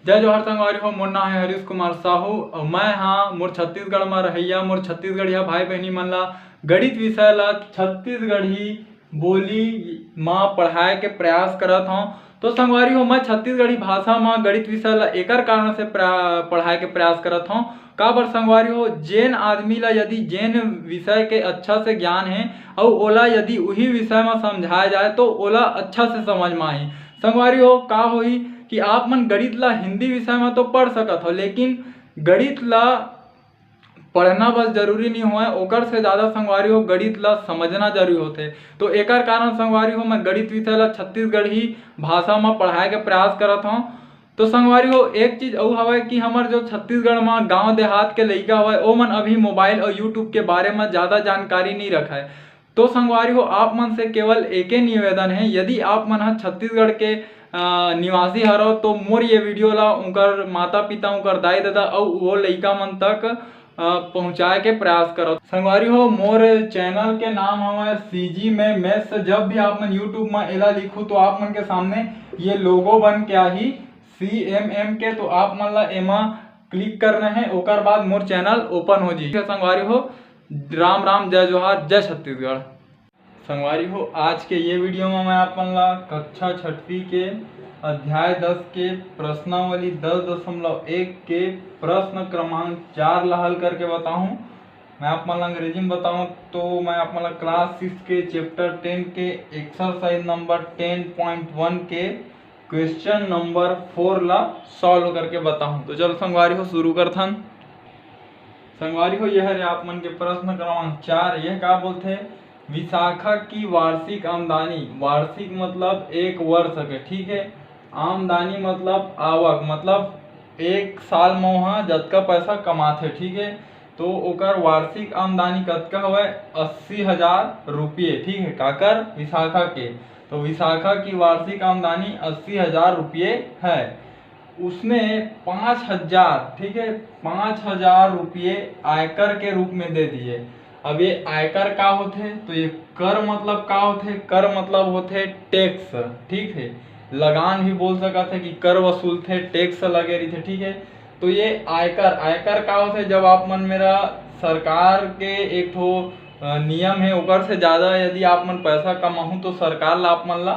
जय जोहार संगवारी हो। मोर नाम है हरीश कुमार साहू और मैं हाँ मोर छत्तीसगढ़ में रहिया मोर छत्तीसगढ़िया भाई बहनी मन ला गणित विषय ला छत्तीसगढ़ी बोली माँ पढ़ाए के प्रयास करत हूँ। तो संगवारी हो मैं छत्तीसगढ़ी भाषा में गणित विषय ला एकर कारण से पढ़ाए के प्रयास करत हूँ। का बर संगवारी हो जेन आदमी ला यदि जेन विषय के अच्छा से ज्ञान है और ओला यदि वही विषय में समझाया जाए तो ओला अच्छा से समझ में आही। संगवारी हो का होई कि आप मन गणित ला हिंदी विषय में तो पढ़ सकत हो, लेकिन गणित ला पढ़ना बस जरूरी नहीं होए, ओकर से ज़्यादा संगवारी हो गणित ला समझना जरूरी होते। तो एकर कारण संगवारी हो मैं गणित विषय ला छत्तीसगढ़ी भाषा में पढ़ाए के प्रयास करत हूँ। तो संगवारी हो एक चीज और हवे कि हमार जो छत्तीसगढ़ में गांव देहात के लइका हवे ओ मन अभी मोबाइल और यूट्यूब के बारे में ज़्यादा जानकारी नहीं रखा है। तो संगवारी हो आप मन से केवल एक ही निवेदन है, यदि आप मन छत्तीसगढ़ के निवासी हरो तो मोर ये वीडियो ला उनकर माता पिता उनकर दाई दादा और वो लइका मन तक पहुँचाए के प्रयास करो। संगवारी हो मोर चैनल के नाम हमारे सीजी में मैथ्स। जब भी आप मन यूट्यूब में एला लिखू तो आप मन के सामने ये लोगो बन के आही CMM के, तो आप मन ला एमा क्लिक करना है, ओकर बाद मोर चैनल ओपन हो जी। संगवारी हो राम राम, जय जोहार, जय छत्तीसगढ़। संगवारी हो आज के ये वीडियो में मैं आप मन ला कक्षा छठवीं के अध्याय 10 के प्रश्नावली 10.1 के प्रश्न क्रमांक 4 ला हल करके बताऊं। मैं आप मन ला अंग्रेजी में बताऊं तो मैं आप मन ला क्लास 6 के चैप्टर 10 के एक्सरसाइज नंबर 10.1 के क्वेश्चन नंबर 4 ला सॉल्व करके बताऊं। तो चलो संगवारी हो शुरू करथन। संगवारी हो यह आप मन के प्रश्न क्रमांक 4। यह का बोलते विशाखा की वार्षिक आमदनी, वार्षिक मतलब एक वर्ष के, ठीक है। आमदनी मतलब आवक, मतलब एक साल में वहाँ जतका पैसा कमाथे, ठीक है। तो ओकर वार्षिक आमदनी कतका हुआ 80,000 रुपये, ठीक है। काकर विशाखा के, तो विशाखा की वार्षिक आमदनी 80,000 रुपये है। उसमें 5,000, ठीक है, 5,000 रुपये आयकर के रूप में दे दिए। अब ये आयकर का होते तो ये कर मतलब का होते, कर मतलब होते टैक्स, ठीक है। लगान भी बोल सकते थे कि कर वसूल थे, टैक्स लगे रही थे, ठीक है। तो ये आयकर, आयकर का होते जब आप मन मेरा सरकार के एक ठो नियम है ओकर से ज्यादा यदि आप मन पैसा कमाहू तो सरकार ला आप मन ला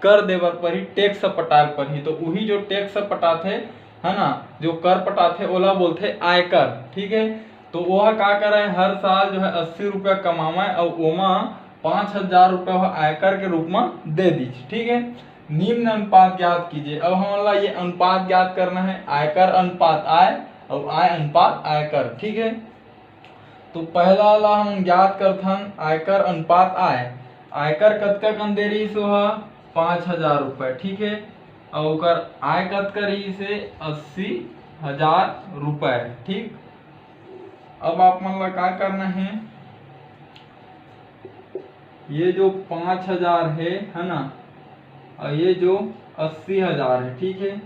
कर देवर पर ही, टैक्स पटाल पर ही। तो वही जो टैक्स पटाते है ना, जो कर पटाते ओला बोलते आयकर, ठीक है। तो वह का करे हर साल जो है 80 रुपया कमावे और ओमा 5,000 रुपया आयकर के रूप में दे दीजिए, ठीक है। निम्न अनुपात ज्ञात कीजिए। अब हमारा ये अनुपात ज्ञात करना है, आयकर अनुपात आय और आय अनुपात आयकर, ठीक है। तो पहला ला हम ज्ञात करथन आयकर अनुपात आय। आयकर कतका कन दे रही सो 5,000 रुपये, ठीक है। और आय कतका रही से 80,000 रुपये, ठीक। अब आप मन ला का करना है, ये जो 5,000 है ना, और ये जो 80,000 है, ठीक है।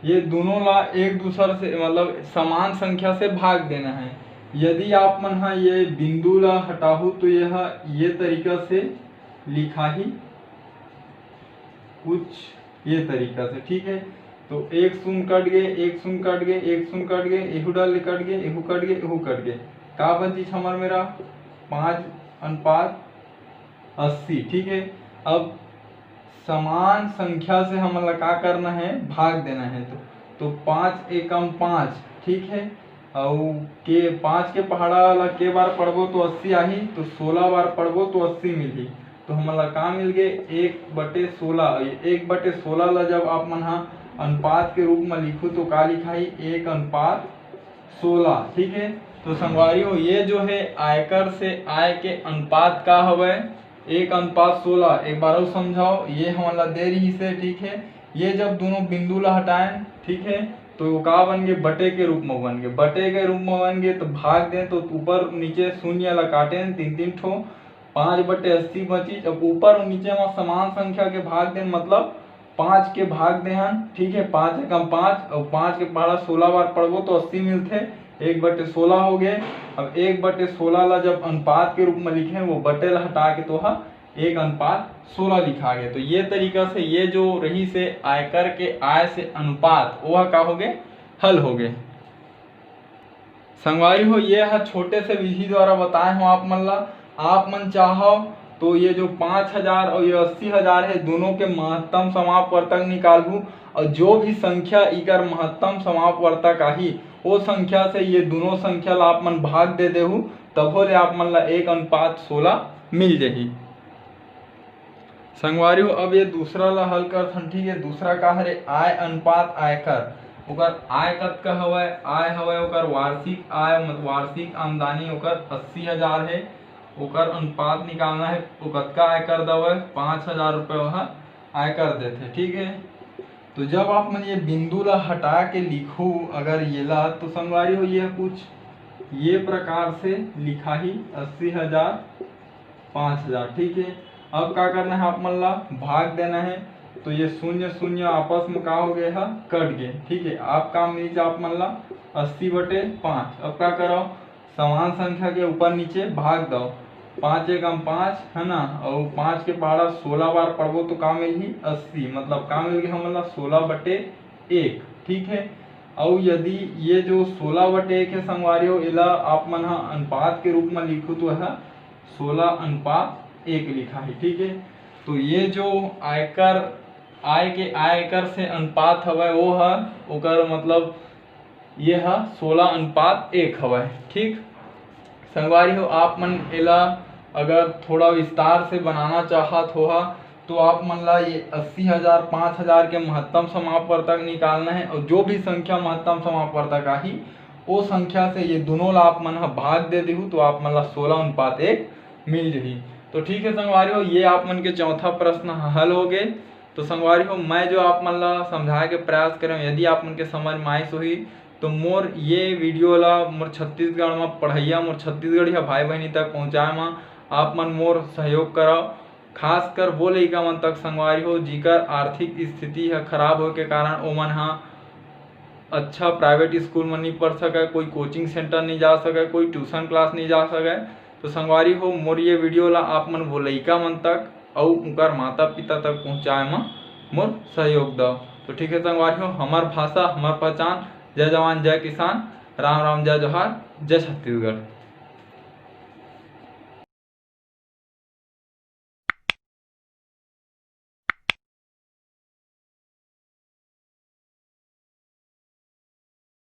ये दोनों ला एक दूसरे से मतलब समान संख्या से भाग देना है। यदि आप मन ये बिंदु ला हटाहू तो यह ये तरीका से लिखा ही कुछ ये तरीका से, ठीक है। तो एक शून्य कट गए, एक शून्य कट गए, एक शून्य कट गए, एहू डाल कट गए, एहू कट गए, एहू कट गए। का बची हमार मेरा 5:80, ठीक है। अब समान संख्या से हम का करना है, भाग देना है। तो 5 एकम 5, ठीक है। और के 5 के पहाड़ा वाला के बार पढ़बो तो 80 आही, तो 16 बार पढ़बो तो 80 मिली। तो हमारा का मिल गए 1/16। 1/16 ला जब आप मन अनुपात के रूप में लिखू तो का लिखा ही 1:16, ठीक है। तो संगवारी हो ये जो है आयकर से आय के अनुपात का हवे 1:16। एक बार और समझाओ, ये हमारा दे रही से, ठीक है। ये जब दोनों बिंदु ला हटाएं, ठीक है, तो वो का बन गए बटे के रूप में बन गए, बटे के रूप में बन गए। तो भाग दें तो ऊपर नीचे शून्य ला काटें 3-3 ठो, 5/80 बची। जब ऊपर और नीचे में समान संख्या के भाग दें मतलब 5 के भाग दे हन, ठीक है। 5 एकम 5 और 5 के पहाड़ा 16 बार पढ़बो तो 80 मिलते, 1/16 हो गए। अब 1/16 ला जब अनुपात के रूप में लिखे वो बटे ला हटा के तो 1:16 लिखा गया। तो ये तरीका से ये जो रही से आयकर के आय से अनुपात वह का हो गए, हल हो गए। संगवारी हो ये है छोटे से विधि द्वारा बताए हो आप मन ला। आप मन चाहो तो ये जो 5,000 और ये 80,000 है दोनों के महत्तम समापवर्तक निकालू और जो भी संख्या इकर महत्तम समापवर्तक आही वो संख्या से ये दोनों संख्या ला आप मन भाग दे देहू तब ले आप मन ला 1:16 मिल जाही। संगवारी हो अब ये दूसरा ला हल करथन। ठीक है, दूसरा का हरे आय अनुपात आयकर। ओकर आय कतका हवय, आय हवय ओकर वार्षिक आय वार्षिक आमदनी ओकर 80,000 है। ओकर अनुपात निकालना है वो कतका आयकर दवय 5,000 रुपये वह आयकर देते। ठीक है, तो जब आप मन ये बिंदु ला हटा के लिखो अगर ये ला तो संगवारी हो ये कुछ ये प्रकार से लिखा ही 80,000 5,000। ठीक है, अब क्या करना है आप मन ला भाग देना है। तो ये शून्य शून्य आपस में का हो गया है कट गए। ठीक है, आप काम नीचे आप मन ला 80/5। अब क्या करो समान संख्या के ऊपर नीचे भाग दो 5 एकम 5 है ना, और 5 के पहाड़ा 16 बार पढ़बो तो का मिल ही 80 मतलब का मिल गया हमला 16/1। ठीक है, और यदि ये जो 16/1 है संगवारी हो इला आप मन हा अनुपात के रूप में लिखो तो है 16:1 लिखा है। ठीक है, तो ये जो आयकर आय के आयकर से अनुपात हवय वो है ओकर मतलब ये है 16:1 हवय। ठीक संगवारी हो आप मन एला अगर थोड़ा विस्तार से बनाना चाहत हो तो आप मन ला ये 80,000 5,000 के महत्तम समापवर्तक निकालना है और जो भी संख्या महत्तम समापवर्तक आही वो संख्या से ये दोनों ला आप मन भाग दे देहू तो आप मन ला 16:1 मिल जाही। तो ठीक है संगवारी हो ये आप मन के चौथा प्रश्न हल हो गए। तो संगवारी हो मैं जो आप मन ला समझाए के प्रयास करें यदि आप मन के समझ में आइस होही तो मोर ये वीडियो ला मोर छत्तीसगढ़ में पढ़ैया मोर छत्तीसगढ़िया भाई बहनी तक पहुँचाए में आप मन मोर सहयोग करो। खासकर वो लइका मन तक संगवारी हो जिकर आर्थिक स्थिति है खराब हो के कारण ओमन हा अच्छा प्राइवेट स्कूल में नहीं पढ़ सके, कोई कोचिंग सेंटर नहीं जा सके, कोई ट्यूशन क्लास नहीं जा सके। तो संगवारी हो मोर ये वीडियो ला आप मन वो लइका मन तक और उनकर माता पिता तक पहुँचाए में मोर सहयोग दो। तो ठीक है संगवारी हो हमार भाषा हमार पहचान। जय जवान जय किसान, राम राम जय जोहार, जय छत्तीसगढ़।